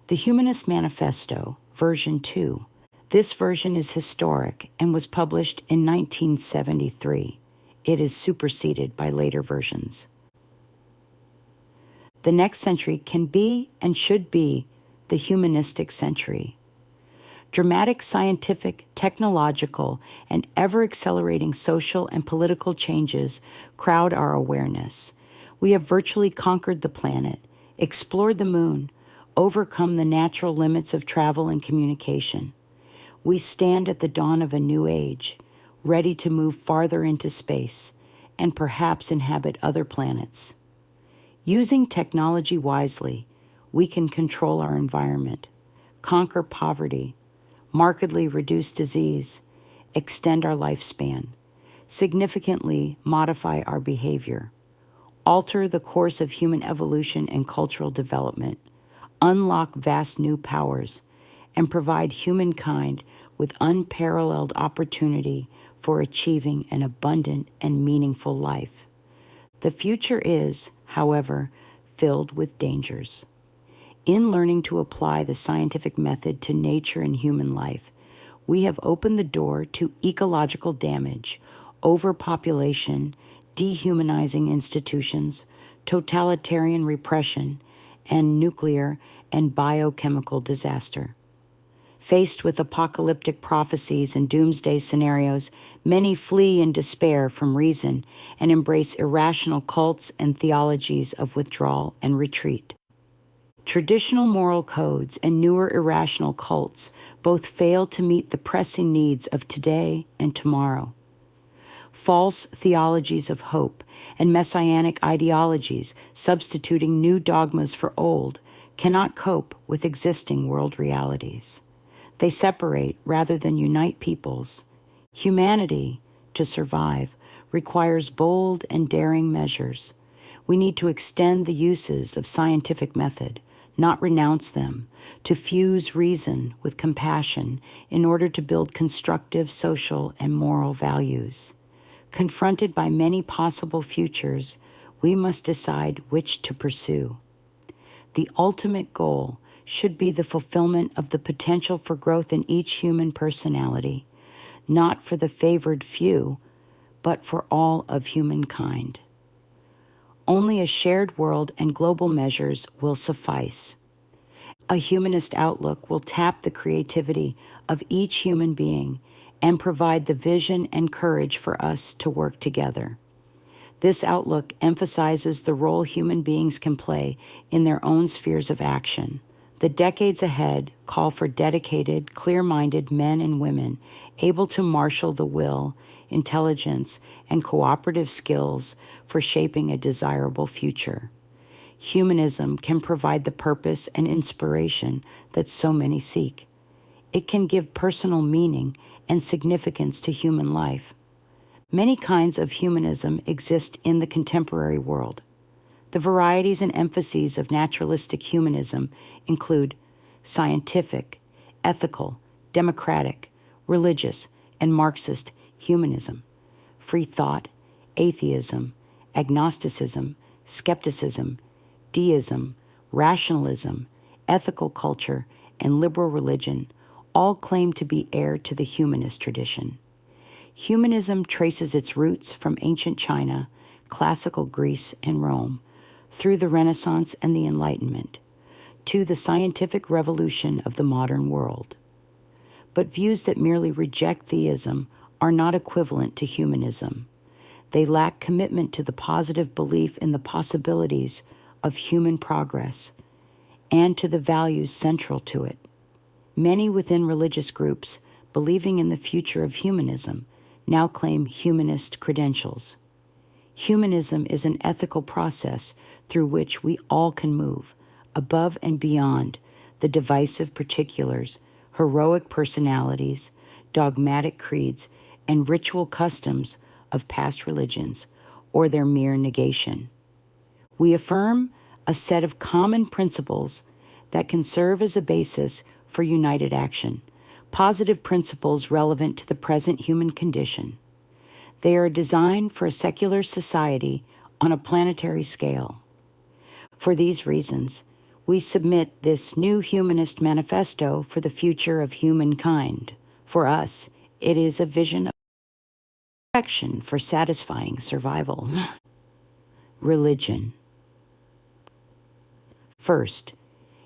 The Humanist Manifesto, version 2. This version is historic and was published in 1973. It is superseded by later versions. The next century can be and should be the humanistic century. Dramatic scientific, technological, and ever-accelerating social and political changes crowd our awareness. We have virtually conquered the planet, explored the moon, overcome the natural limits of travel and communication. We stand at the dawn of a new age, ready to move farther into space and perhaps inhabit other planets. Using technology wisely, we can control our environment, conquer poverty, markedly reduce disease, extend our lifespan, significantly modify our behavior, alter the course of human evolution and cultural development, unlock vast new powers, and provide humankind with unparalleled opportunity for achieving an abundant and meaningful life. The future is, however, filled with dangers. In learning to apply the scientific method to nature and human life, we have opened the door to ecological damage, overpopulation, dehumanizing institutions, totalitarian repression, and nuclear and biochemical disaster. Faced with apocalyptic prophecies and doomsday scenarios, many flee in despair from reason and embrace irrational cults and theologies of withdrawal and retreat. Traditional moral codes and newer irrational cults both fail to meet the pressing needs of today and tomorrow. False theologies of hope and messianic ideologies substituting new dogmas for old cannot cope with existing world realities. They separate rather than unite peoples. Humanity, to survive, requires bold and daring measures. We need to extend the uses of scientific method, not renounce them, to fuse reason with compassion in order to build constructive social and moral values. Confronted by many possible futures, we must decide which to pursue. The ultimate goal should be the fulfillment of the potential for growth in each human personality, not for the favored few, but for all of humankind. Only a shared world and global measures will suffice. A humanist outlook will tap the creativity of each human being and provide the vision and courage for us to work together. This outlook emphasizes the role human beings can play in their own spheres of action. The decades ahead call for dedicated, clear-minded men and women able to marshal the will, intelligence, and cooperative skills for shaping a desirable future. Humanism can provide the purpose and inspiration that so many seek. It can give personal meaning and significance to human life. Many kinds of humanism exist in the contemporary world. The varieties and emphases of naturalistic humanism include scientific, ethical, democratic, religious, and Marxist humanism, free thought, atheism, agnosticism, skepticism, deism, rationalism, ethical culture, and liberal religion all claim to be heir to the humanist tradition. Humanism traces its roots from ancient China, classical Greece, and Rome, through the Renaissance and the Enlightenment, to the scientific revolution of the modern world. But views that merely reject theism are not equivalent to humanism. They lack commitment to the positive belief in the possibilities of human progress and to the values central to it. Many within religious groups, believing in the future of humanism, now claim humanist credentials. Humanism is an ethical process through which we all can move, above and beyond the divisive particulars, heroic personalities, dogmatic creeds, and ritual customs of past religions, or their mere negation. We affirm a set of common principles that can serve as a basis for united action, positive principles relevant to the present human condition. They are designed for a secular society on a planetary scale. For these reasons, we submit this new Humanist Manifesto for the future of humankind. For us, it is a vision of action for satisfying survival. Religion. First,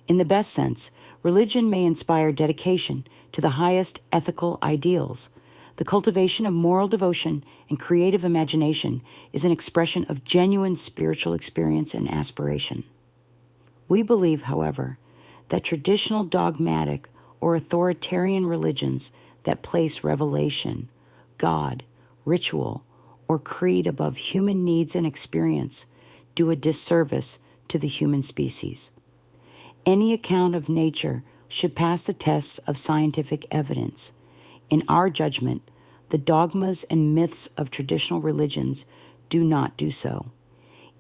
in the best sense, religion may inspire dedication to the highest ethical ideals. The cultivation of moral devotion and creative imagination is an expression of genuine spiritual experience and aspiration. We believe, however, that traditional dogmatic or authoritarian religions that place revelation, God, ritual, or creed above human needs and experience do a disservice to the human species. Any account of nature should pass the tests of scientific evidence. In our judgment, the dogmas and myths of traditional religions do not do so.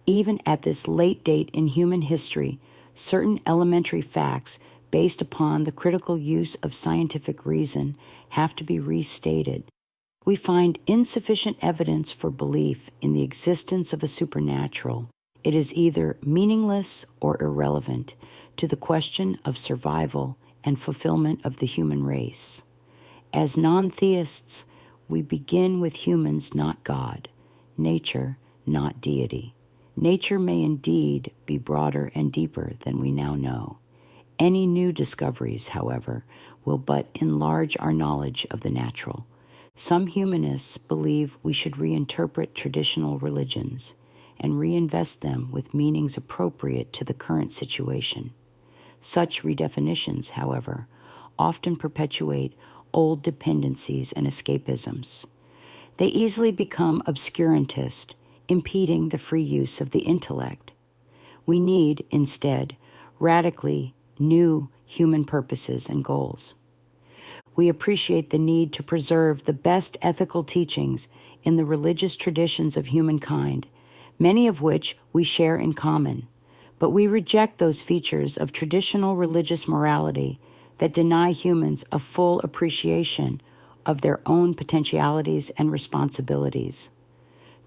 Even at this late date in human history, certain elementary facts based upon the critical use of scientific reason have to be restated. We find insufficient evidence for belief in the existence of a supernatural. It is either meaningless or irrelevant to the question of survival and fulfillment of the human race. As non-theists, we begin with humans, not God, nature, not deity. Nature may indeed be broader and deeper than we now know. Any new discoveries, however, will but enlarge our knowledge of the natural. Some humanists believe we should reinterpret traditional religions and reinvest them with meanings appropriate to the current situation. Such redefinitions, however, often perpetuate old dependencies and escapisms. They easily become obscurantist, impeding the free use of the intellect. We need, instead, radically new human purposes and goals. We appreciate the need to preserve the best ethical teachings in the religious traditions of humankind, many of which we share in common, but we reject those features of traditional religious morality that deny humans a full appreciation of their own potentialities and responsibilities.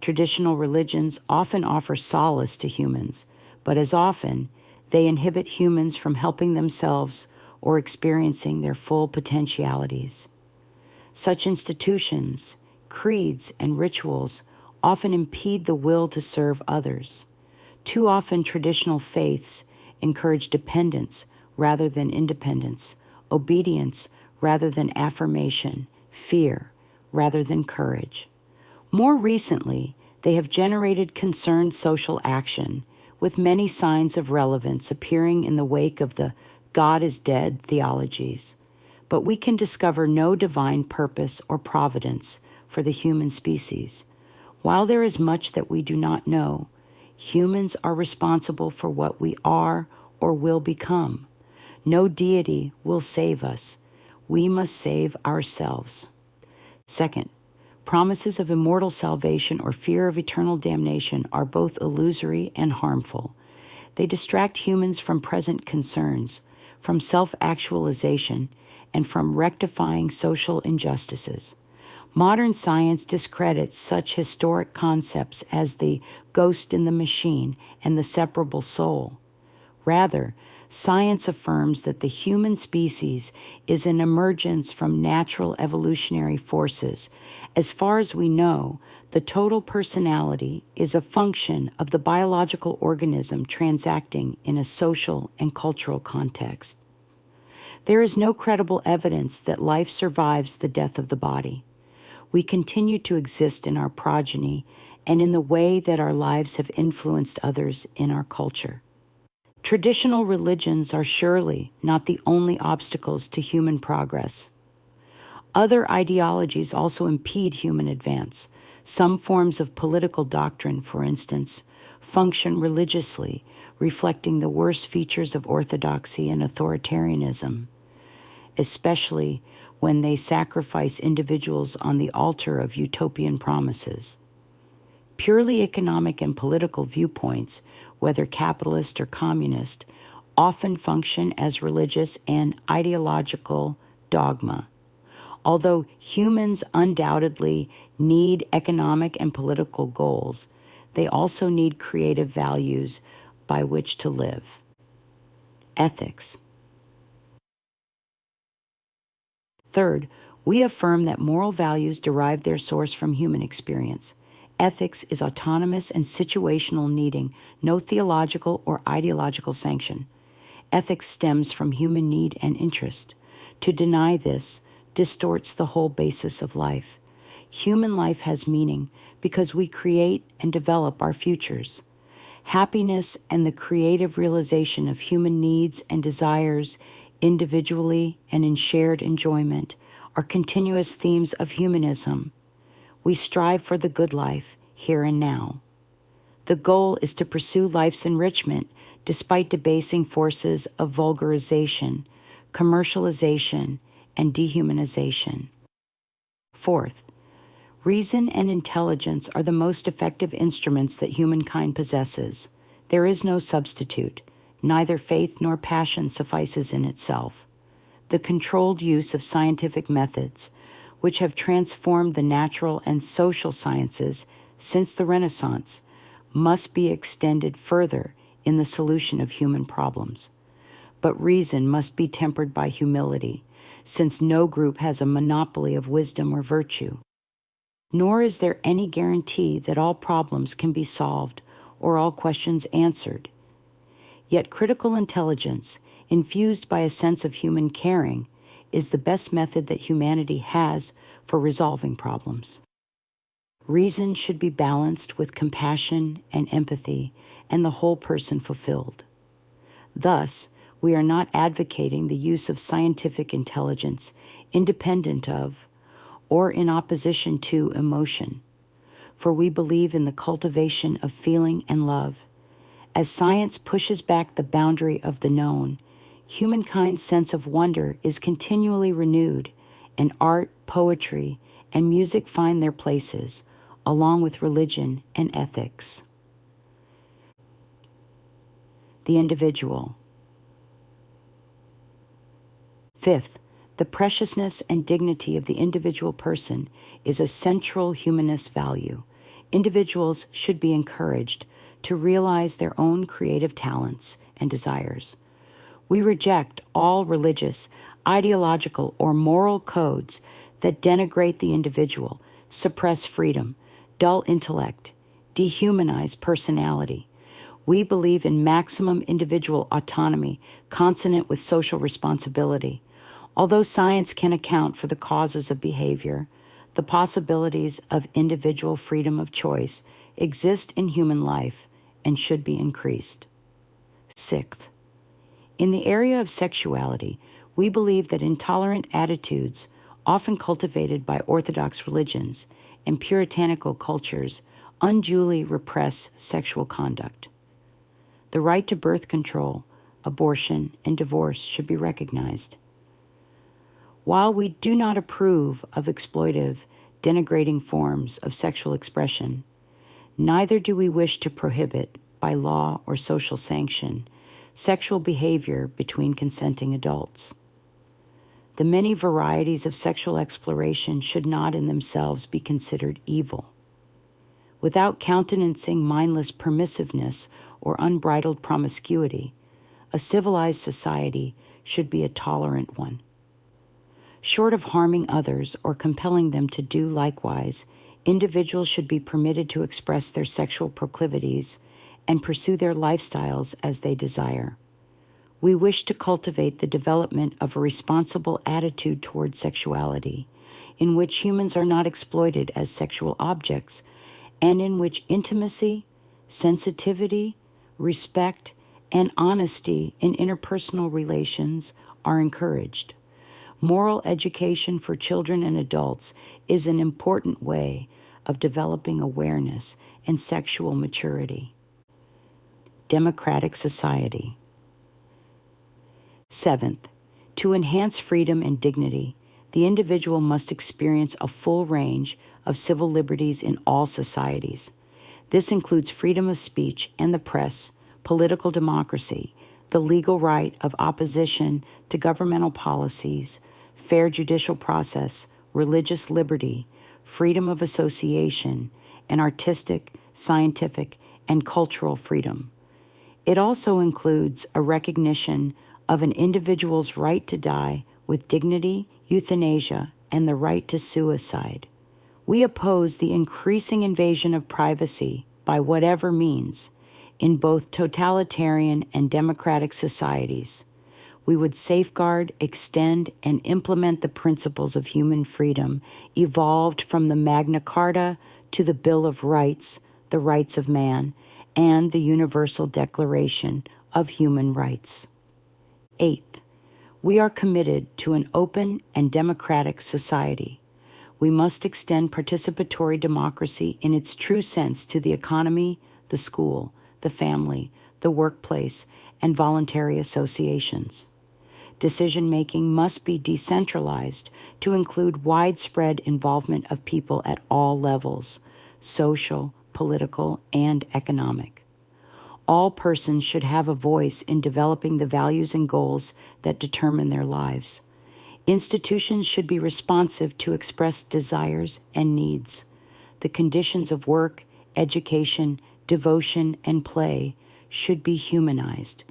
Traditional religions often offer solace to humans, but as often, they inhibit humans from helping themselves or experiencing their full potentialities. Such institutions, creeds, and rituals often impede the will to serve others. Too often, traditional faiths encourage dependence rather than independence, obedience rather than affirmation, fear rather than courage. More recently, they have generated concerned social action, with many signs of relevance appearing in the wake of the God is dead theologies. But we can discover no divine purpose or providence for the human species. While there is much that we do not know, humans are responsible for what we are or will become. No deity will save us. We must save ourselves. Second, promises of immortal salvation or fear of eternal damnation are both illusory and harmful. They distract humans from present concerns, from self-actualization, and from rectifying social injustices. Modern science discredits such historic concepts as the ghost in the machine and the separable soul. Rather, science affirms that the human species is an emergence from natural evolutionary forces. As far as we know, the total personality is a function of the biological organism transacting in a social and cultural context. There is no credible evidence that life survives the death of the body. We continue to exist in our progeny and in the way that our lives have influenced others in our culture. Traditional religions are surely not the only obstacles to human progress. Other ideologies also impede human advance. Some forms of political doctrine, for instance, function religiously, reflecting the worst features of orthodoxy and authoritarianism, especially when they sacrifice individuals on the altar of utopian promises. Purely economic and political viewpoints, whether capitalist or communist, often function as religious and ideological dogma. Although humans undoubtedly need economic and political goals, they also need creative values by which to live. ethics. Third, we affirm that moral values derive their source from human experience. Ethics is autonomous and situational, needing no theological or ideological sanction. Ethics stems from human need and interest. To deny this distorts the whole basis of life. Human life has meaning because we create and develop our futures. Happiness and the creative realization of human needs and desires individually and in shared enjoyment are continuous themes of humanism. We strive for the good life, here and now. The goal is to pursue life's enrichment despite debasing forces of vulgarization, commercialization, and dehumanization. Fourth, reason and intelligence are the most effective instruments that humankind possesses. There is no substitute. Neither faith nor passion suffices in itself. The controlled use of scientific methods, which have transformed the natural and social sciences since the Renaissance, must be extended further in the solution of human problems. But reason must be tempered by humility, since no group has a monopoly of wisdom or virtue. Nor is there any guarantee that all problems can be solved or all questions answered. Yet critical intelligence, infused by a sense of human caring, is the best method that humanity has for resolving problems. Reason should be balanced with compassion and empathy, and the whole person fulfilled. Thus, we are not advocating the use of scientific intelligence independent of or in opposition to emotion, for we believe in the cultivation of feeling and love. As science pushes back the boundary of the known, humankind's sense of wonder is continually renewed, and art, poetry, and music find their places, along with religion and ethics. The individual. Fifth, the preciousness and dignity of the individual person is a central humanist value. Individuals should be encouraged to realize their own creative talents and desires. We reject all religious, ideological, or moral codes that denigrate the individual, suppress freedom, dull intellect, dehumanize personality. We believe in maximum individual autonomy consonant with social responsibility. Although science can account for the causes of behavior, the possibilities of individual freedom of choice exist in human life and should be increased. Sixth, in the area of sexuality, we believe that intolerant attitudes, often cultivated by orthodox religions and puritanical cultures, unduly repress sexual conduct. The right to birth control, abortion, and divorce should be recognized. While we do not approve of exploitive, denigrating forms of sexual expression, neither do we wish to prohibit, by law or social sanction, sexual behavior between consenting adults. The many varieties of sexual exploration should not in themselves be considered evil. Without countenancing mindless permissiveness or unbridled promiscuity, a civilized society should be a tolerant one. Short of harming others or compelling them to do likewise, individuals should be permitted to express their sexual proclivities and pursue their lifestyles as they desire. We wish to cultivate the development of a responsible attitude toward sexuality, in which humans are not exploited as sexual objects, and in which intimacy, sensitivity, respect, and honesty in interpersonal relations are encouraged. Moral education for children and adults is an important way of developing awareness and sexual maturity. Democratic society. Seventh, to enhance freedom and dignity, the individual must experience a full range of civil liberties in all societies. This includes freedom of speech and the press, political democracy, the legal right of opposition to governmental policies, fair judicial process, religious liberty, freedom of association, and artistic, scientific, and cultural freedom. It also includes a recognition of an individual's right to die with dignity, euthanasia, and the right to suicide. We oppose the increasing invasion of privacy by whatever means in both totalitarian and democratic societies. We would safeguard, extend, and implement the principles of human freedom evolved from the Magna Carta to the Bill of Rights, the Rights of Man, and the Universal Declaration of Human Rights. Eighth, we are committed to an open and democratic society. We must extend participatory democracy in its true sense to the economy, the school, the family, the workplace, and voluntary associations. Decision-making must be decentralized to include widespread involvement of people at all levels, social, political, and economic. All persons should have a voice in developing the values and goals that determine their lives. Institutions should be responsive to expressed desires and needs. The conditions of work, education, devotion, and play should be humanized.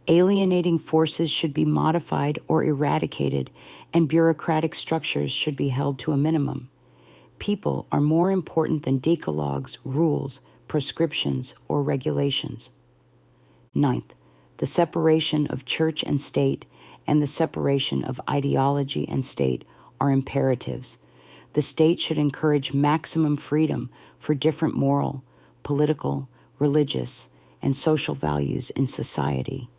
Alienating forces should be modified or eradicated, and bureaucratic structures should be held to a minimum. People are more important than decalogues, rules, prescriptions, or regulations. Ninth, the separation of church and state and the separation of ideology and state are imperatives. The state should encourage maximum freedom for different moral, political, religious, and social values in society.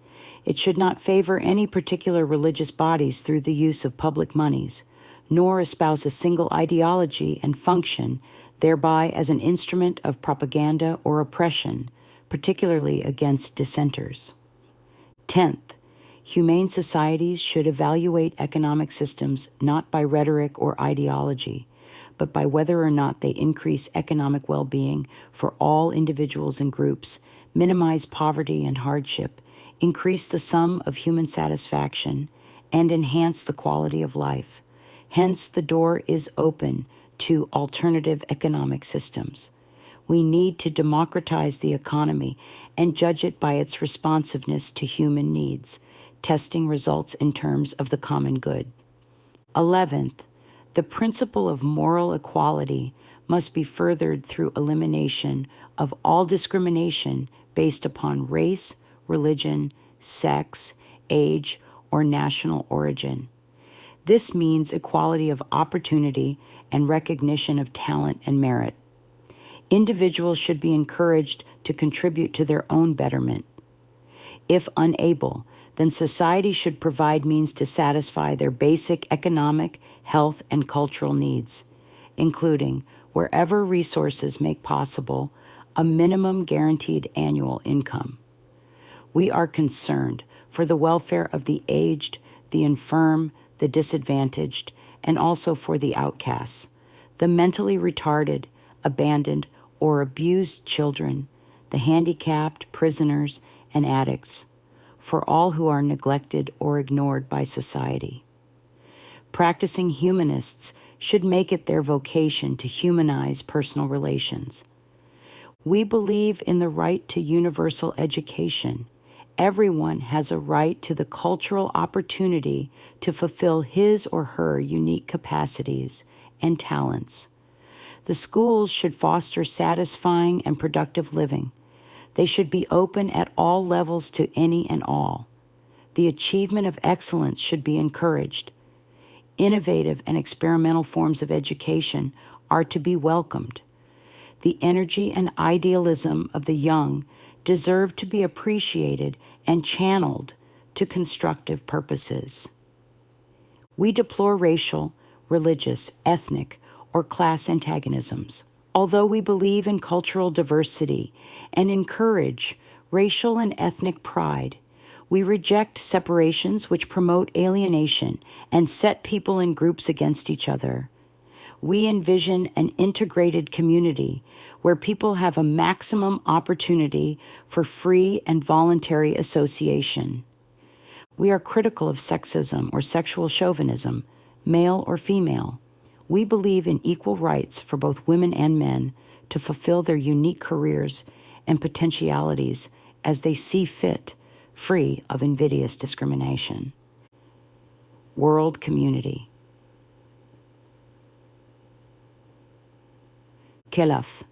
It should not favor any particular religious bodies through the use of public monies, nor espouse a single ideology and function, thereby as an instrument of propaganda or oppression, particularly against dissenters. 10th, humane societies should evaluate economic systems not by rhetoric or ideology, but by whether or not they increase economic well-being for all individuals and groups, minimize poverty and hardship, increase the sum of human satisfaction, and enhance the quality of life. Hence, the door is open to alternative economic systems. We need to democratize the economy and judge it by its responsiveness to human needs, testing results in terms of the common good. 11th, the principle of moral equality must be furthered through elimination of all discrimination based upon race, religion, sex, age, or national origin. This means equality of opportunity and recognition of talent and merit. Individuals should be encouraged to contribute to their own betterment. If unable, then society should provide means to satisfy their basic economic, health, and cultural needs, including, wherever resources make possible, a minimum guaranteed annual income. We are concerned for the welfare of the aged, the infirm, the disadvantaged, and also for the outcasts, the mentally retarded, abandoned, or abused children, the handicapped, prisoners, and addicts, for all who are neglected or ignored by society. Practicing humanists should make it their vocation to humanize personal relations. We believe in the right to universal education. Everyone has a right to the cultural opportunity to fulfill his or her unique capacities and talents. The schools should foster satisfying and productive living. They should be open at all levels to any and all. The achievement of excellence should be encouraged. Innovative and experimental forms of education are to be welcomed. The energy and idealism of the young deserve to be appreciated and channeled to constructive purposes. We deplore racial, religious, ethnic, or class antagonisms. Although we believe in cultural diversity and encourage racial and ethnic pride, we reject separations which promote alienation and set people in groups against each other. We envision an integrated community where people have a maximum opportunity for free and voluntary association. We are critical of sexism or sexual chauvinism, male or female. We believe in equal rights for both women and men to fulfill their unique careers and potentialities as they see fit free of invidious discrimination. World community. Khilaf.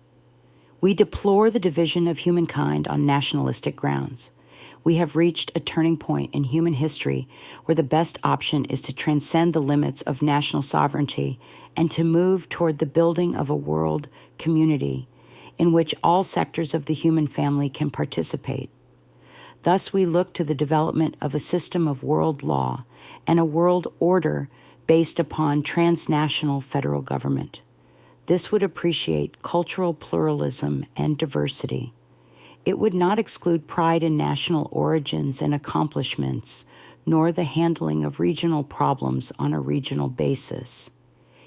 We deplore the division of humankind on nationalistic grounds. We have reached a turning point in human history where the best option is to transcend the limits of national sovereignty and to move toward the building of a world community in which all sectors of the human family can participate. Thus, we look to the development of a system of world law and a world order based upon transnational federal government. This would appreciate cultural pluralism and diversity. It would not exclude pride in national origins and accomplishments, nor the handling of regional problems on a regional basis.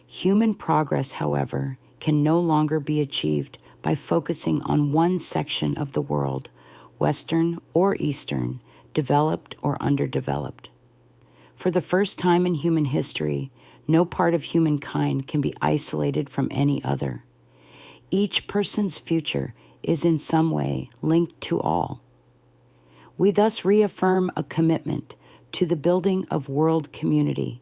Human progress, however, can no longer be achieved by focusing on one section of the world, Western or Eastern, developed or underdeveloped. For the first time in human history, no part of humankind can be isolated from any other. Each person's future is in some way linked to all. We thus reaffirm a commitment to the building of world community,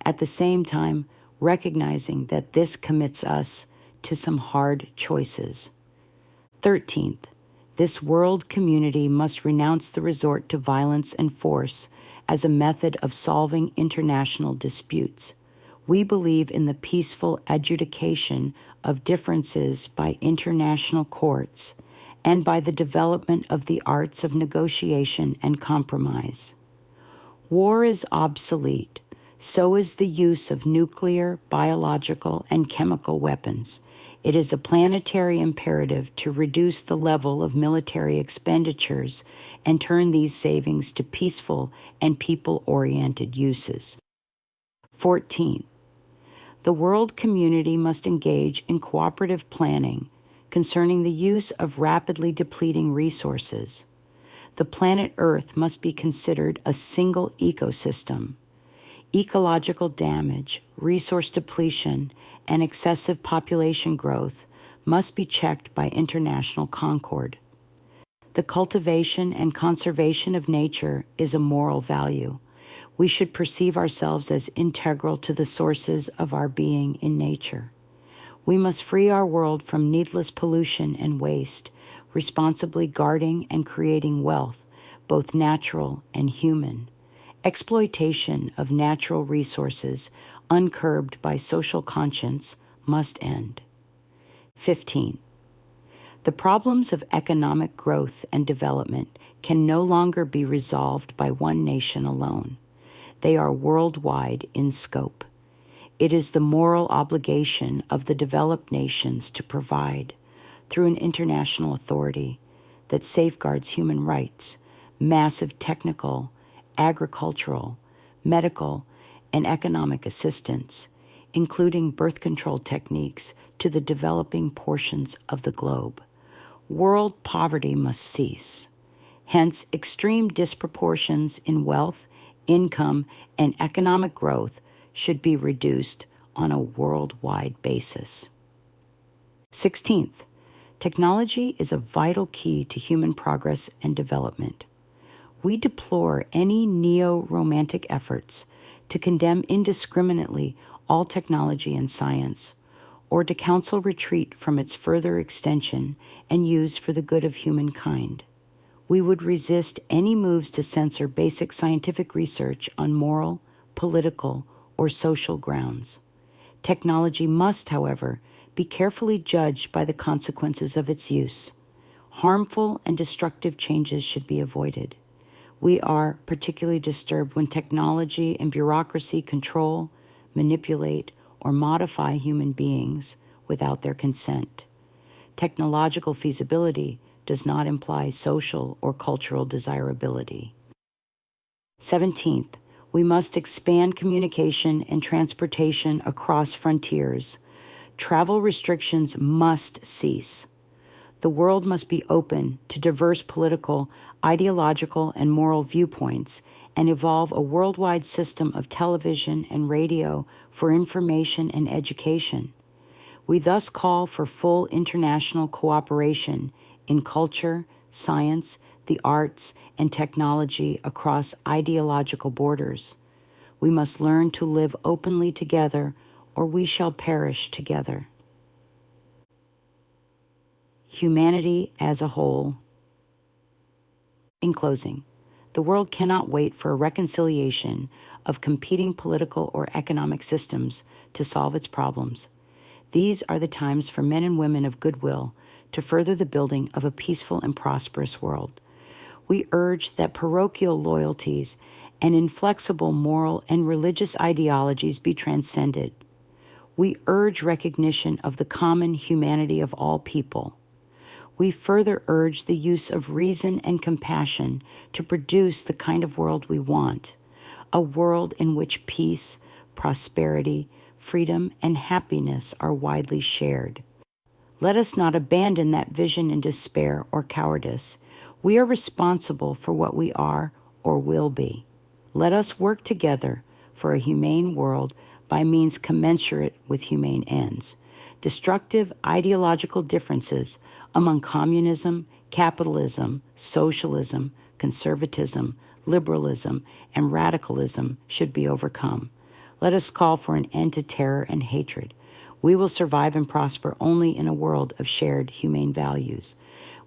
at the same time recognizing that this commits us to some hard choices. 13th, this world community must renounce the resort to violence and force as a method of solving international disputes. We believe in the peaceful adjudication of differences by international courts and by the development of the arts of negotiation and compromise. War is obsolete, so is the use of nuclear, biological, and chemical weapons. It is a planetary imperative to reduce the level of military expenditures and turn these savings to peaceful and people-oriented uses. 14. The world community must engage in cooperative planning concerning the use of rapidly depleting resources. The planet Earth must be considered a single ecosystem. Ecological damage, resource depletion, and excessive population growth must be checked by international concord. The cultivation and conservation of nature is a moral value. We should perceive ourselves as integral to the sources of our being in nature. We must free our world from needless pollution and waste, responsibly guarding and creating wealth, both natural and human. Exploitation of natural resources, uncurbed by social conscience, must end. 15. The problems of economic growth and development can no longer be resolved by one nation alone. They are worldwide in scope. It is the moral obligation of the developed nations to provide, through an international authority that safeguards human rights, massive technical, agricultural, medical, and economic assistance, including birth control techniques, to the developing portions of the globe. World poverty must cease. Hence, extreme disproportions in wealth, income, and economic growth should be reduced on a worldwide basis. 16th, technology is a vital key to human progress and development. We deplore any neo-romantic efforts to condemn indiscriminately all technology and science, or to counsel retreat from its further extension and use for the good of humankind. We would resist any moves to censor basic scientific research on moral, political, or social grounds. Technology must, however, be carefully judged by the consequences of its use. Harmful and destructive changes should be avoided. We are particularly disturbed when technology and bureaucracy control, manipulate, or modify human beings without their consent. Technological feasibility does not imply social or cultural desirability. 17th, we must expand communication and transportation across frontiers. Travel restrictions must cease. The world must be open to diverse political, ideological, and moral viewpoints and evolve a worldwide system of television and radio for information and education. We thus call for full international cooperation in culture, science, the arts, and technology across ideological borders. We must learn to live openly together, or we shall perish together. Humanity as a whole. In closing, the world cannot wait for a reconciliation of competing political or economic systems to solve its problems. These are the times for men and women of goodwill to further the building of a peaceful and prosperous world. We urge that parochial loyalties and inflexible moral and religious ideologies be transcended. We urge recognition of the common humanity of all people. We further urge the use of reason and compassion to produce the kind of world we want, a world in which peace, prosperity, freedom, and happiness are widely shared. Let us not abandon that vision in despair or cowardice. We are responsible for what we are or will be. Let us work together for a humane world by means commensurate with humane ends. Destructive ideological differences among communism, capitalism, socialism, conservatism, liberalism, and radicalism should be overcome. Let us call for an end to terror and hatred. We will survive and prosper only in a world of shared humane values.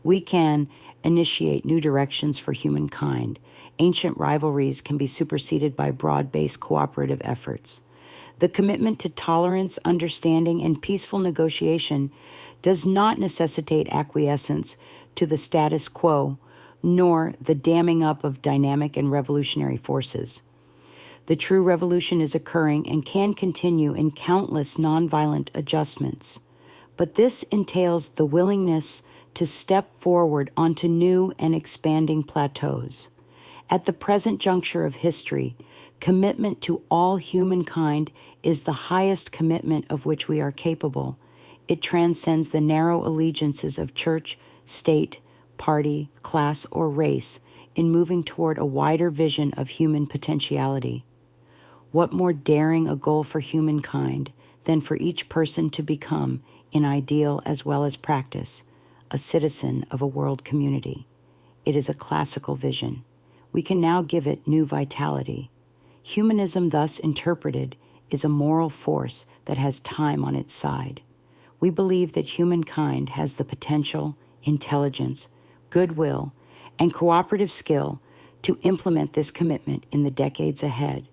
We can initiate new directions for humankind. Ancient rivalries can be superseded by broad-based cooperative efforts. The commitment to tolerance, understanding, and peaceful negotiation does not necessitate acquiescence to the status quo, nor the damming up of dynamic and revolutionary forces. The true revolution is occurring and can continue in countless nonviolent adjustments, but this entails the willingness to step forward onto new and expanding plateaus. At the present juncture of history, commitment to all humankind is the highest commitment of which we are capable. It transcends the narrow allegiances of church, state, party, class, or race in moving toward a wider vision of human potentiality. What more daring a goal for humankind than for each person to become, in ideal as well as practice, a citizen of a world community? It is a classical vision. We can now give it new vitality. Humanism, thus interpreted, is a moral force that has time on its side. We believe that humankind has the potential, intelligence, goodwill, and cooperative skill to implement this commitment in the decades ahead.